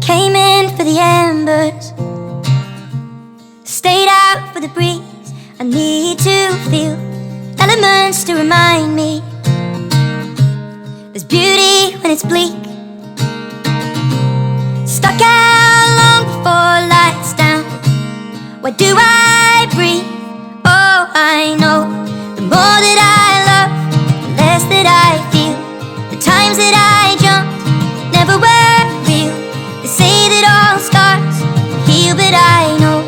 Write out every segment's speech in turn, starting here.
Came in for the embers, stayed out for the breeze. I need to feel elements to remind me there's beauty when it's bleak. Stuck out long before lights down. Why do I breathe? Oh, I know the more that I love, the less that I feel. The times that I jumped never were real. They say that all scars heal, but I know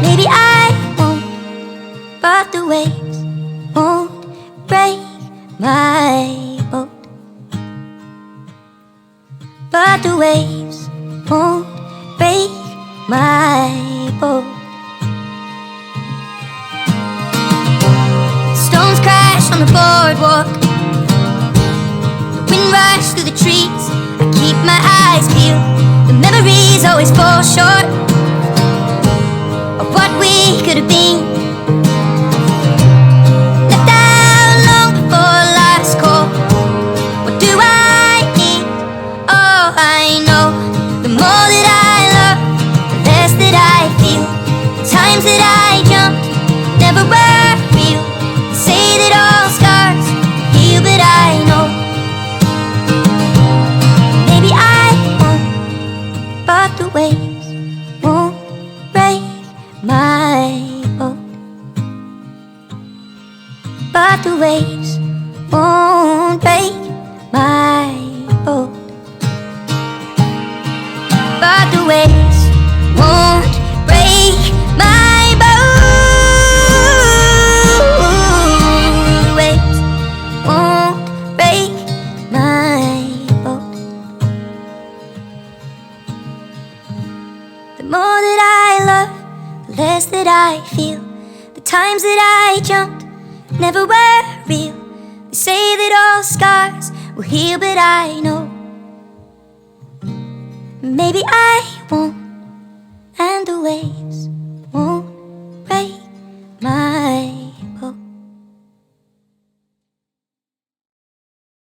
maybe I won't, but the waves won't break my boat. But the waves won't break my boat. Stones crash on the boardwalk, the wind rushes through the trees. I keep my eyes peeled, the memories always fall short of what we could have been. Left out long before last call. What do I need? Oh, I know the more that I love, the less that I feel. The times that I jumped never were real. They say that all scars heal, but I know maybe I won't, but the waves won't break my boat. But the waves won't break my boat. But the waves won't break my boat. The waves won't break my boat. The more that I love, the less that I feel. The times that I jumped never were real. They say that all scars will heal, but I know maybe I won't, and the way